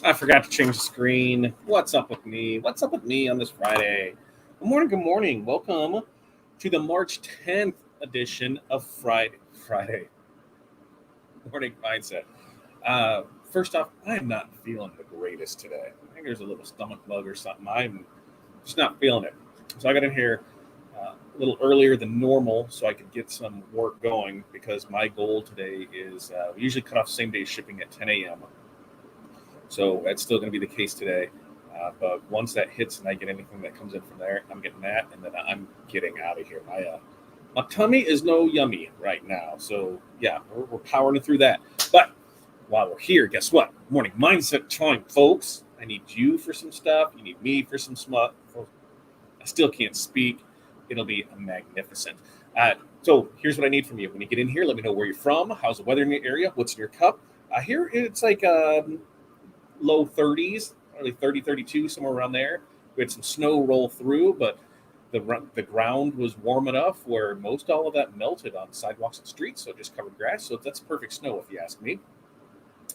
I forgot to change the screen. What's up with me? What's up with me on this Friday? Good morning, good morning. Welcome to the March 10th edition of Friday Morning Mindset. First off, I'm not feeling the greatest today. I think there's a little stomach bug or something. I'm just not feeling it. So I got in here a little earlier than normal so I could get some work going because my goal today is we usually cut off same day shipping at 10 a.m. So that's still going to be the case today. But once that hits and I get anything that comes in from there, I'm getting that, and then I'm getting out of here. My tummy is no yummy right now. So, yeah, we're powering through that. But while we're here, guess what? Morning mindset time, folks. I need you for some stuff. You need me for some stuff. I still can't speak. It'll be magnificent. So here's what I need from you. When you get in here, let me know where you're from. How's the weather in your area? What's in your cup? Here it's like low 30s, probably 30, 32, somewhere around there. We had some snow roll through, but the ground was warm enough where most all of that melted on sidewalks and streets, so it just covered grass. So that's perfect snow, if you ask me.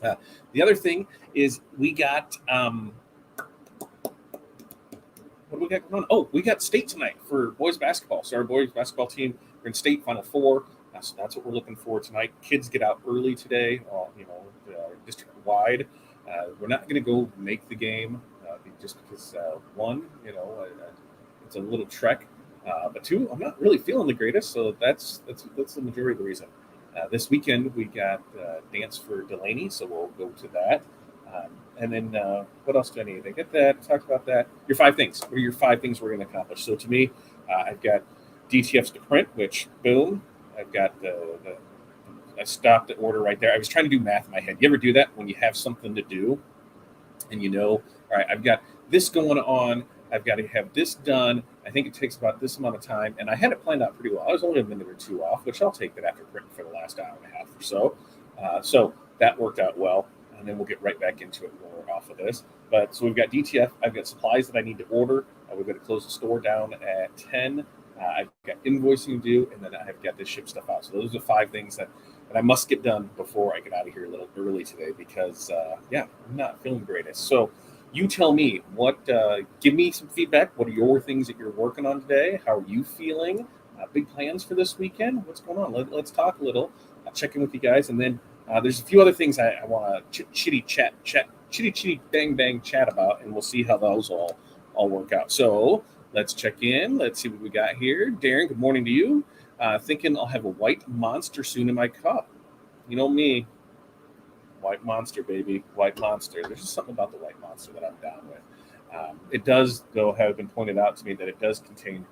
The other thing is we got what do we got going on? Oh, we got state tonight for boys basketball. So our boys basketball team are in state Final Four. That's what we're looking for tonight. Kids get out early today, district wide. We're not going to go make the game just because one, it's a little trek, but two, I'm not really feeling the greatest, so that's the majority of the reason. This weekend we got dance for Delaney, so we'll go to that. And then what else do I need? I get that, talked about that. Your 5 things. What are your 5 things we're going to accomplish? So to me, I've got DTFs to print, which boom, I've got I stopped the order right there. I was trying to do math in my head. You ever do that when you have something to do and all right, I've got this going on. I've got to have this done. I think it takes about this amount of time. And I had it planned out pretty well. I was only a minute or two off, which I'll take that after printing for the last hour and a half or so. So that worked out well. And then we'll get right back into it when we're off of this. But so we've got DTF. I've got supplies that I need to order. We've got to close the store down at 10. I've got invoicing to do, and then I've got to ship stuff out. So those are 5 things that I must get done before I get out of here a little early today because, I'm not feeling the greatest. So you tell me give me some feedback. What are your things that you're working on today? How are you feeling? Big plans for this weekend? What's going on? Let's talk a little. I'll check in with you guys. And then there's a few other things I want to chitty bang bang chat about, and we'll see how those all work out. So let's check in. Let's see what we got here. Darren, good morning to you. Thinking I'll have a white monster soon in my cup. You know me. White monster, baby. White monster. There's just something about the white monster that I'm down with. It does, though, have been pointed out to me that it does contain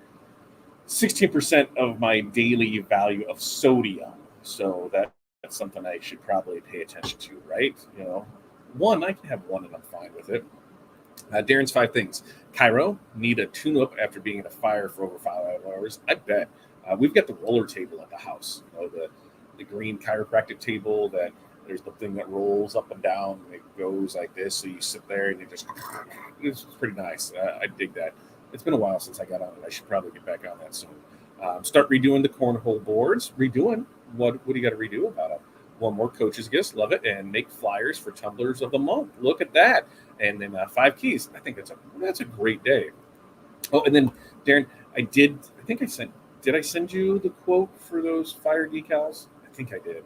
16% of my daily value of sodium. So that's something I should probably pay attention to, right? I can have one and I'm fine with it. Darren's 5 things. Cairo, need a tune-up after being in a fire for over 5 hours. I bet. We've got the roller table at the house. The green chiropractic table that there's the thing that rolls up and down and it goes like this. So you sit there and it's pretty nice. I dig that. It's been a while since I got on it. I should probably get back on that soon. Start redoing the cornhole boards. Redoing. What do you got to redo about it? One more coach's gifts. Love it. And make flyers for tumblers of the month. Look at that. And then 5 keys. I think that's a great day. Oh, and then Darren, did I send you the quote for those fire decals? I think I did.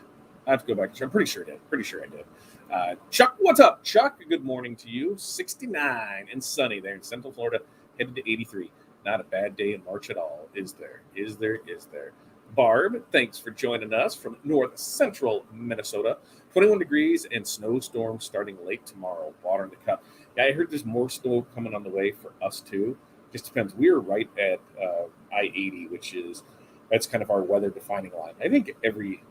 I have to go back. I'm pretty sure I did. Chuck, what's up? Chuck, good morning to you. 69 and sunny there in Central Florida, headed to 83. Not a bad day in March at all, is there? Is there? Barb, thanks for joining us from north central Minnesota. 21 degrees and snowstorm starting late tomorrow. Water in the cup. Yeah, I heard there's more snow coming on the way for us too. Just depends. We're right at I-80, that's kind of our weather defining line. I think every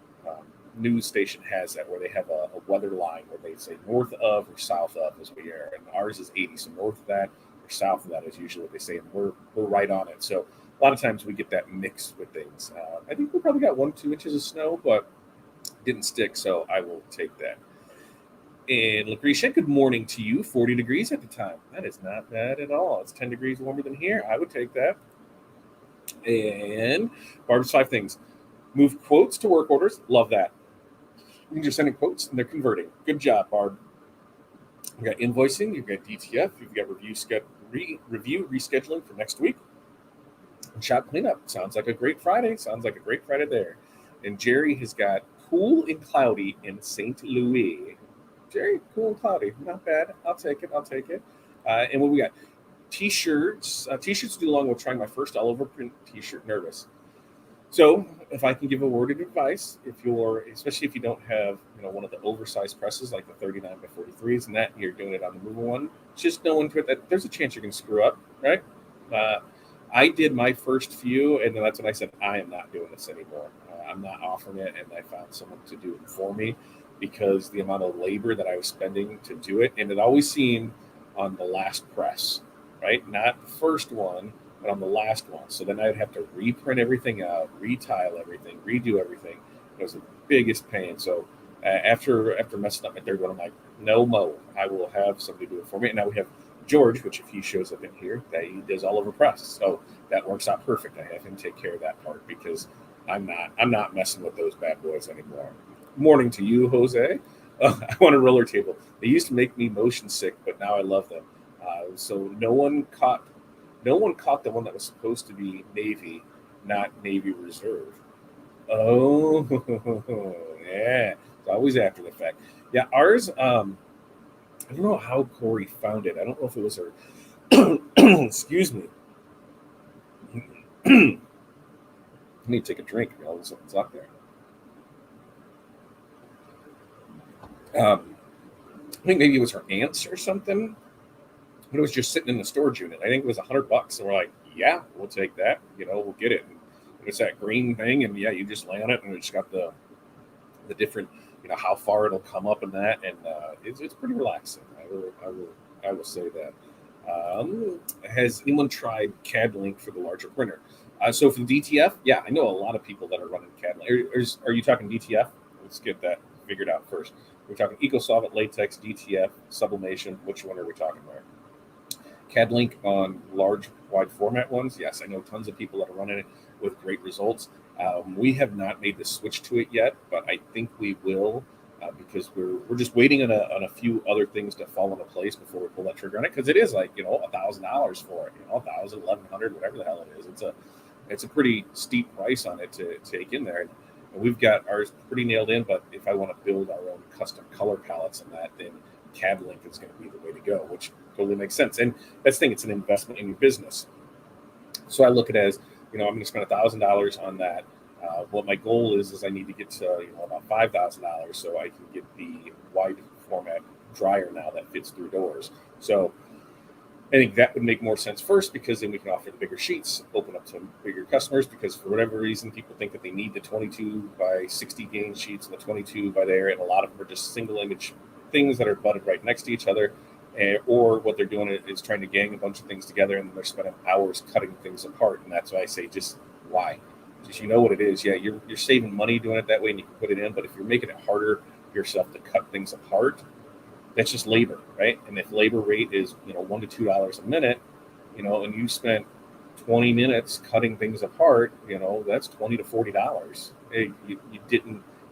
news station has that where they have a weather line where they say north of or south of is where we are, and ours is 80. So north of that or south of that is usually what they say, and we're right on it. So a lot of times we get that mix with things. I think we probably got 1-2 inches of snow, but didn't stick, so I will take that. And Lucretia, good morning to you. 40 degrees at the time. That is not bad at all. It's 10 degrees warmer than here. I would take that. And Barb's 5 things. Move quotes to work orders. Love that. You're sending quotes and they're converting. Good job, Barb. You've got invoicing. You've got DTF. You've got review rescheduling for next week. And shop cleanup. Sounds like a great Friday. There. And Jerry has got cool and cloudy in St. Louis. Jerry, cool and cloudy. Not bad. I'll take it. And what we got? T-shirts. T-shirts to do along with trying my first all-over print T-shirt. Nervous. So if I can give a word of advice, especially if you don't have, one of the oversized presses like the 39 by 43s and that, you're doing it on the mover one, just know into it that there's a chance you're going to screw up, right? I did my first few, and then that's when I said, I am not doing this anymore. I'm not offering it, and I found someone to do it for me because the amount of labor that I was spending to do it, and it always seemed on the last press, right? Not the first one, but on the last one. So then I'd have to reprint everything out, retile everything, redo everything. It was the biggest pain. So after messing up my third one, I'm like, no mo, I will have somebody do it for me. And now we have George, which if he shows up in here, that he does all over press. So that works out perfect. I have him take care of that part because I'm not messing with those bad boys anymore. Morning to you, Jose. I want a roller table. They used to make me motion sick, but now I love them. So no one caught the one that was supposed to be Navy, not Navy Reserve. Oh, yeah. It's always after the fact. Yeah, ours, I don't know how Corey found it. I don't know if it was her. Excuse me. I need to take a drink. All of a sudden, it's up there. I think maybe it was her aunt's or something. But it was just sitting in the storage unit. I think it was $100. And we're like, yeah, we'll take that. We'll get it. And it's that green thing. And yeah, you just lay on it and it's got the different, how far it'll come up and that. And it's pretty relaxing. I will say that. Has anyone tried CAD-Link for the larger printer? So for the DTF, yeah, I know a lot of people that are running CAD-Link. Are you talking DTF? Let's get that figured out first. We're talking EcoSolvent, Latex, DTF, Sublimation. Which one are we talking about? CAD Link on large, wide format ones. Yes, I know tons of people that are running it with great results. We have not made the switch to it yet, but I think we will because we're just waiting on a few other things to fall into place before we pull that trigger on it. Because it is like $1,000 for it, 1,000, 1,100, whatever the hell it is. It's a pretty steep price on it to take in there. And we've got ours pretty nailed in. But if I want to build our own custom color palettes and that, then CAD Link is going to be the way to go, which totally makes sense. And that's the thing; it's an investment in your business. So I look at it as, I'm going to spend $1,000 on that. What my goal is I need to get to about $5,000 so I can get the wide format dryer now that fits through doors. So I think that would make more sense first, because then we can offer the bigger sheets, open up to bigger customers, because for whatever reason, people think that they need the 22 by 60 gain sheets and the 22 by there, and a lot of them are just single image things that are butted right next to each other. Or what they're doing is trying to gang a bunch of things together, and they're spending hours cutting things apart. And that's why I say, just why? Just what it is. Yeah, you're saving money doing it that way, and you can put it in. But if you're making it harder for yourself to cut things apart, that's just labor, right? And if labor rate is $1 to $2 a minute, and you spent 20 minutes cutting things apart, that's $20 to $40.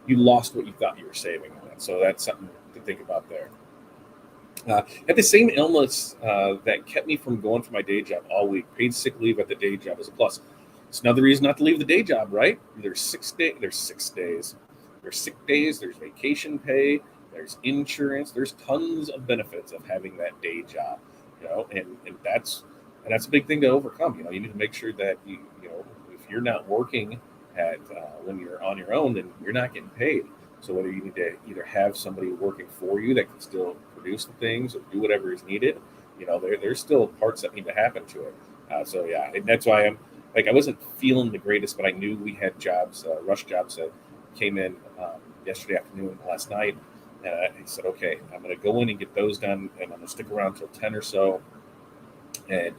You lost what you thought you were saving on it. So that's something to think about there. Had the same illness that kept me from going for my day job all week. Paid sick leave at the day job is a plus. It's another reason not to leave the day job, right? There's 6 days. There's sick days. There's vacation pay. There's insurance. There's tons of benefits of having that day job. And that's a big thing to overcome. You need to make sure that if you're not working at when you're on your own, then you're not getting paid. So whether you need to either have somebody working for you that can still produce the things or do whatever is needed, there's still parts that need to happen to it. So yeah, and that's why I wasn't feeling the greatest, but I knew we had jobs, rush jobs that came in yesterday afternoon, last night. And I said, okay, I'm going to go in and get those done, and I'm going to stick around till 10 or so, and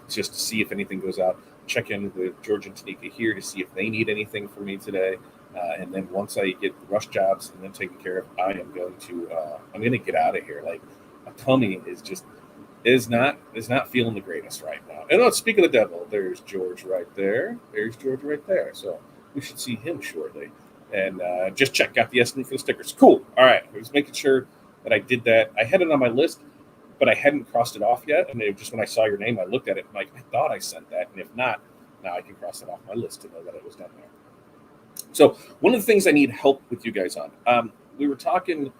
just to see if anything goes out. Check in with George and Tanika here to see if they need anything from me today. And then once I get the rush jobs and then taken care of, I'm going to get out of here. Like, my tummy is not feeling the greatest right now. And speaking of the devil, there's George right there. So we should see him shortly. And just got the estimate for the stickers. Cool. All right. I was making sure that I did that. I had it on my list, but I hadn't crossed it off yet. And just when I saw your name, I looked at it. I'm like, I thought I sent that. And if not, now I can cross it off my list to know that it was done there. So one of the things I need help with you guys on, we were talking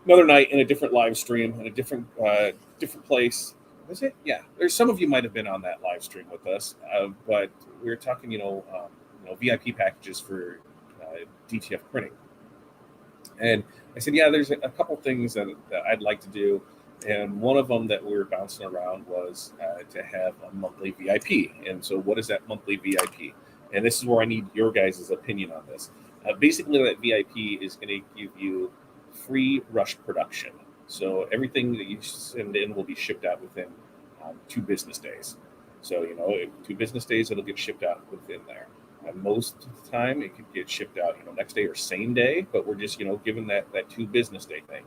another night in a different live stream in a different place. Was it? Yeah. There's some of you might have been on that live stream with us, but we were talking, VIP packages for DTF printing. And I said, yeah, there's a couple things that I'd like to do. And one of them that we were bouncing around was to have a monthly VIP. And so what is that monthly VIP? And this is where I need your guys' opinion on this. Basically, that VIP is going to give you free rush production. So everything that you send in will be shipped out within 2 business days. So, 2 business days, it'll get shipped out within there. Most of the time, it could get shipped out, next day or same day. But we're just, given that 2 business day thing.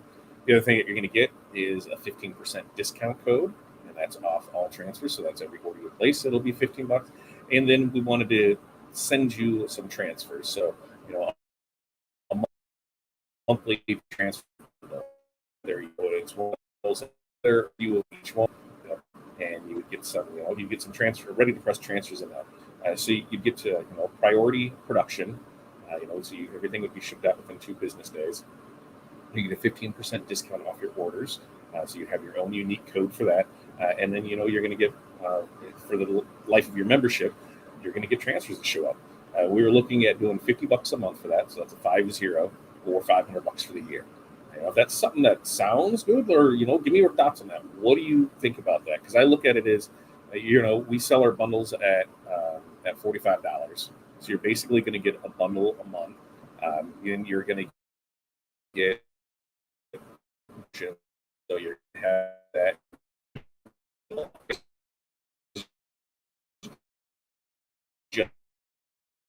The other thing that you're going to get is a 15% discount code, and that's off all transfers. So that's every order you place, it'll be $15. And then we wanted to send you some transfers. So, a monthly transfer. There you go. It's one of those view of each one, and you would get some. You get some transfer ready to press transfers in that. So you get to priority production. So everything would be shipped out within 2 business days. You get a 15% discount off your orders. So you have your own unique code for that. And then, you're going to get, for the life of your membership, you're going to get transfers that show up. We were looking at doing $50 a month for that. So that's a 50 or $500 for the year. If that's something that sounds good, or, give me your thoughts on that. What do you think about that? Because I look at it as, we sell our bundles at $45. So you're basically going to get a bundle a month. And you're going to get, so you're going to have that.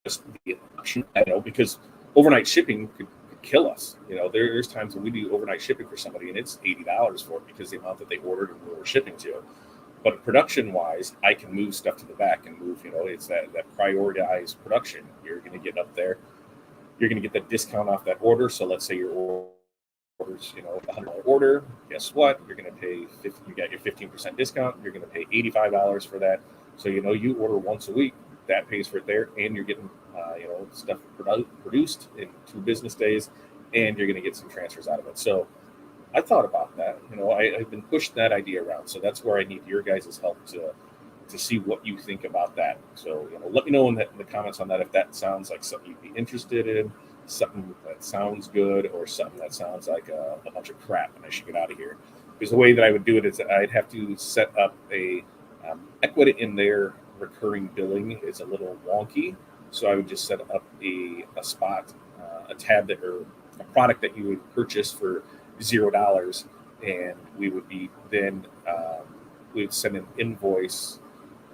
Just the option, because overnight shipping could kill us. There's times when we do overnight shipping for somebody and it's $80 for it because the amount that they ordered and we were shipping to. But production wise, I can move stuff to the back and move. It's that prioritized production. You're going to get up there. You're going to get that discount off that order. So let's say your orders, $100 order. Guess what? You're going to pay 50. You got your 15% discount. You're going to pay $85 for that. So you order once a week. That pays for it there, and you're getting stuff produced in 2 business days, and you're going to get some transfers out of it. So I thought about that. I've been pushing that idea around. So that's where I need your guys' help to see what you think about that. So let me know in the comments on that if that sounds like something you'd be interested in, something that sounds good, or something that sounds like a bunch of crap and I should get out of here. Because the way that I would do it is I'd have to set up a equity in their recurring billing is a little wonky. So I would just set up a spot, a tab or a product that you would purchase for $0, and we would be then we would send an invoice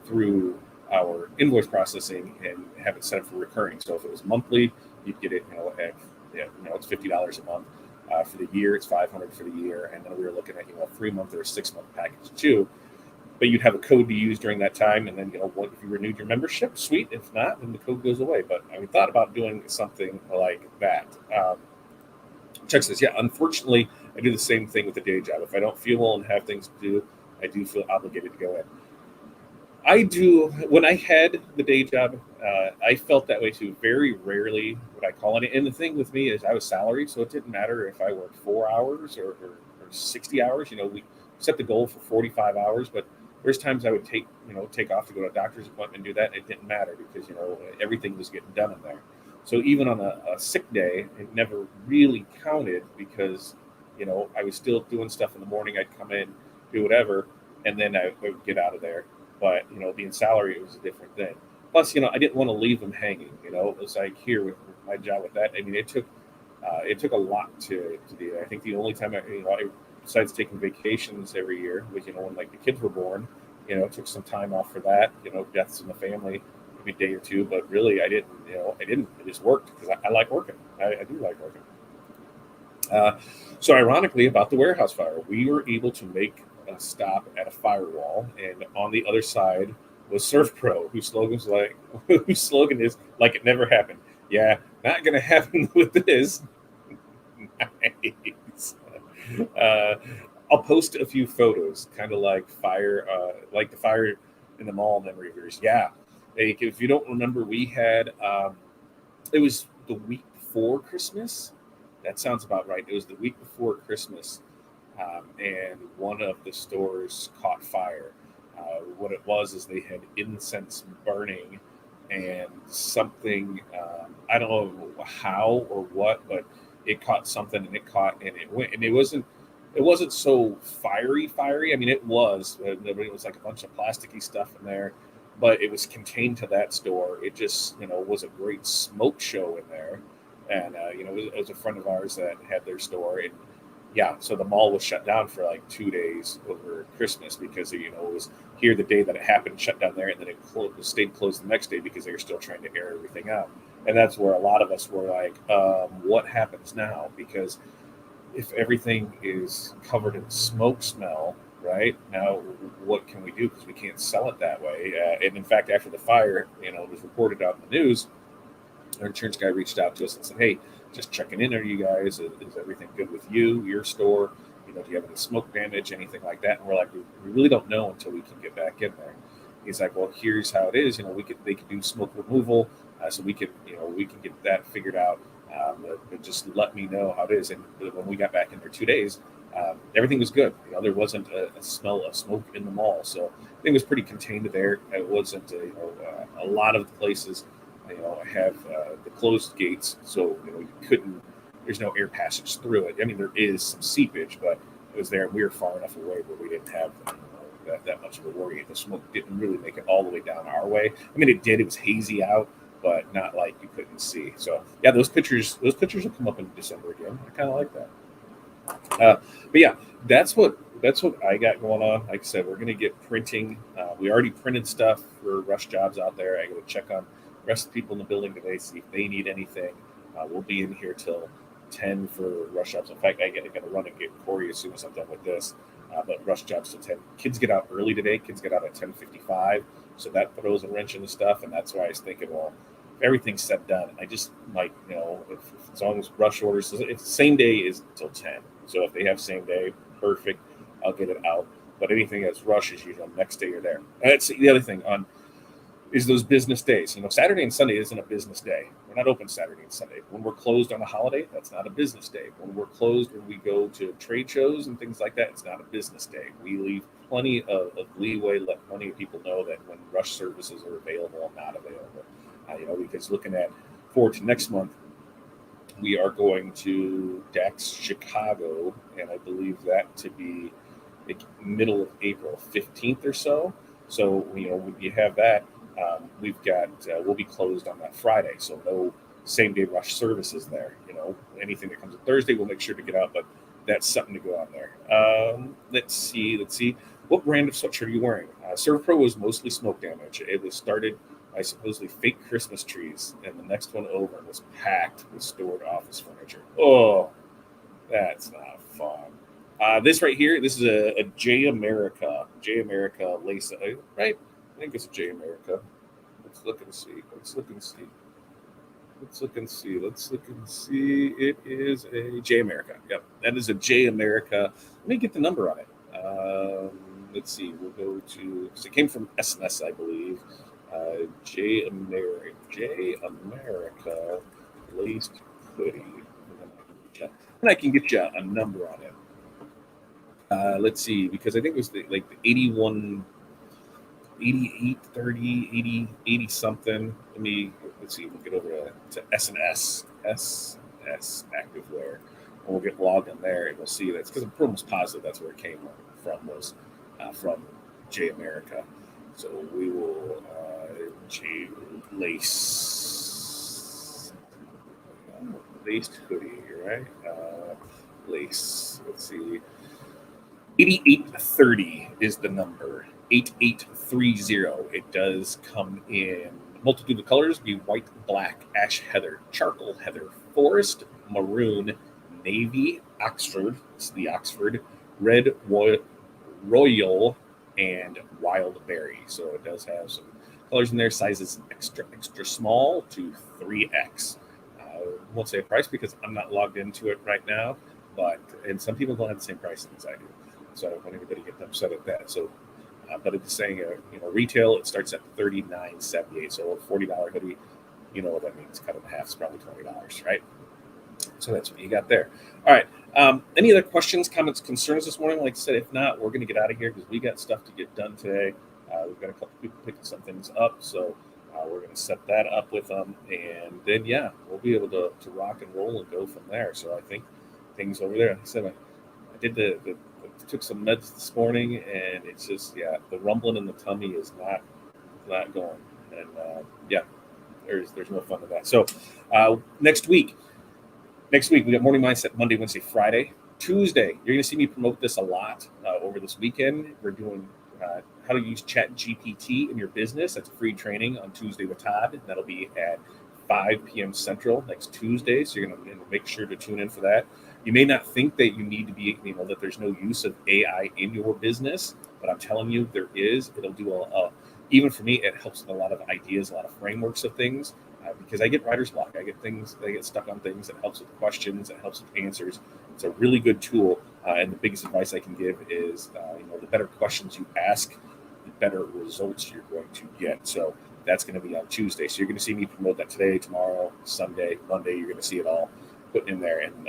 through our invoice processing and have it set up for recurring. So if it was monthly, you'd get it, it's $50 a month. For the year, it's $500 for the year, and then we were looking at a 3-month or a 6-month package too. But you'd have a code to use during that time, and then what if you renewed your membership? Sweet. If not, then the code goes away. But I thought about doing something like that. Chuck says, yeah, unfortunately, I do the same thing with the day job. If I don't feel well and have things to do, I do feel obligated to go in. I do. When I had the day job, I felt that way too. Very rarely would I call it. And the thing with me is I was salaried, so it didn't matter if I worked 4 hours or 60 hours. We set the goal for 45 hours, but there's times I would take off to go to a doctor's appointment and do that. And it didn't matter because, everything was getting done in there. So even on a sick day, it never really counted because, I was still doing stuff in the morning. I'd come in, do whatever, and then I would get out of there. But, being salary, it was a different thing. Plus, I didn't want to leave them hanging. It was like here with my job with that. It took a lot to do. I think the only time I besides taking vacations every year was, when like the kids were born, took some time off for that, deaths in the family, maybe a day or two. But really, I didn't. I just worked because I like working. I do like working. So ironically, about the warehouse fire, we were able to make a stop at a firewall, and on the other side was Surf Pro, whose slogan is like it never happened. Yeah, not gonna happen with this. Nice. I'll post a few photos, kind of like like the fire in the mall memory verse. Yeah, if you don't remember, we had it was the week before Christmas. That sounds about right. It was the week before Christmas, and one of the stores caught fire. What it was is they had incense burning, and something I don't know how or what, but it caught something, and it went, and it wasn't so fiery. I mean, it was. It was like a bunch of plasticky stuff in there, but it was contained to that store. It just was a great smoke show in there, and it was a friend of ours that had their store, and yeah, so the mall was shut down for like 2 days over Christmas because it was here the day that it happened, shut down there, and then it stayed closed the next day because they were still trying to air everything out. And that's where a lot of us were like, what happens now? Because if everything is covered in smoke smell, right now, what can we do? Because we can't sell it that way. And in fact, after the fire, it was reported out in the news. Our insurance guy reached out to us and said, hey, just checking in on you guys. Is everything good with you, your store? Do you have any smoke damage, anything like that? And we're like, we really don't know until we can get back in there. He's like, well, here's how it is. They could do smoke removal, so we can get that figured out. But just let me know how it is. And when we got back in there 2 days, everything was good. There wasn't a smell of smoke in the mall, so it was pretty contained there. It wasn't a lot of places have the closed gates, so you couldn't. There's no air passage through it. I mean, there is some seepage, but it was there. We were far enough away where we didn't have that much of a worry. The smoke didn't really make it all the way down our way. I mean, it did. It was hazy out, but not like you couldn't see. So yeah, those pictures will come up in December again. I kind of like that. But yeah, that's what I got going on. Like I said, we're gonna get printing. We already printed stuff for Rush Jobs out there. I got to check on the rest of the people in the building today, see if they need anything. We'll be in here till 10 for Rush Jobs. In fact, I got to run and get Corey as soon as I'm done with this. but rush jobs till 10. Kids get out early today. Kids get out at 10:55, so that throws a wrench into stuff, and that's why I was thinking, well, if everything's set done, I just might, if as long as rush orders, if same day is till 10. So if they have same day, perfect, I'll get it out. But anything that's rush is usually next day you're there. And that's the other thing is those business days. Saturday and Sunday isn't a business day. We're not open Saturday and Sunday. When we're closed on a holiday, that's not a business day. When we're closed, when we go to trade shows and things like that, it's not a business day. We leave plenty of leeway, let plenty of people know that when rush services are available and not available. Because looking forward to next month, we are going to DAX Chicago, and I believe that to be like middle of April 15th or so. So, when you have that, we'll be closed on that Friday. So no same day rush services there. Anything that comes on Thursday, we'll make sure to get out, but that's something to go on there. Let's see. What brand of sweatshirt are you wearing? ServPro was mostly smoke damage. It was started by supposedly fake Christmas trees, and the next one over was packed with stored office furniture. Oh, that's not fun. This right here, this is a J America lace, right? I think it's a J America. Let's look and see. It is a J America. Yep, that is a J America. Let me get the number on it. Let's see. We'll go to, because it came from SNS, I believe. J America laced hoodie. And I can get you a number on it. Let's see, because I think it was the 81, 88, 30, 80 something. Let's see, we'll get over to SNS Activewear. And we'll get logged in there and we'll see that's because I'm almost positive that's where it came from, was from J America. So we will laced hoodie, right? Lace. Let's see. 8830 is the number. 8830. It does come in multitude of colors: be white, black, ash heather, charcoal heather, forest, maroon, navy, Oxford. It's the Oxford, red, royal, and wild berry. So it does have some colors in there. Sizes extra small to 3X. I won't say a price because I'm not logged into it right now, and some people don't have the same pricing as I do, so I don't want anybody to get upset at that. So, but it's saying retail, it starts at $39.78. So a $40 hoodie, you know what that means? Cut in half is probably $20, right? So that's what you got there. All right. Any other questions, comments, concerns this morning? Like I said, if not, we're going to get out of here because we got stuff to get done today. We've got a couple people picking some things up, so we're going to set that up with them, and then we'll be able to rock and roll and go from there. So I think things over there. Like I said, I did took some meds this morning, and it's just the rumbling in the tummy is not going, and there's no fun to that. So next week we got Morning Mindset Monday, Wednesday, Friday. Tuesday, you're going to see me promote this a lot over this weekend. We're doing how to use ChatGPT in your business. That's a free training on Tuesday with Todd. That'll be at 5 p.m. Central next Tuesday. So you're going to make sure to tune in for that. You may not think that you need to be, that there's no use of AI in your business, but I'm telling you there is. It'll do even for me, it helps with a lot of ideas, a lot of frameworks of things, because I get writer's block. I get stuck on things. That helps with questions. That helps with answers. It's a really good tool. And the biggest advice I can give is, the better questions you ask, the better results you're going to get. So that's going to be on Tuesday. So you're going to see me promote that today, tomorrow, Sunday, Monday. You're going to see it all put in there. And,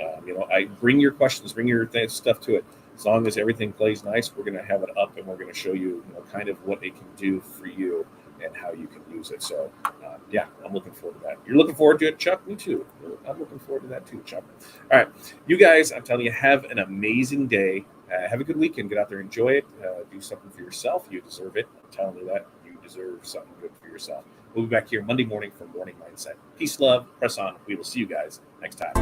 I bring your questions, bring your stuff to it. As long as everything plays nice, we're going to have it up and we're going to show you, kind of what it can do for you and how you can use it. So, I'm looking forward to that. You're looking forward to it, Chuck? Me too. I'm looking forward to that too, Chuck. All right. You guys, I'm telling you, have an amazing day. Have a good weekend. Get out there, enjoy it. Do something for yourself. You deserve it. I'm telling you that. You deserve something good for yourself. We'll be back here Monday morning for Morning Mindset. Peace, love, press on. We will see you guys next time.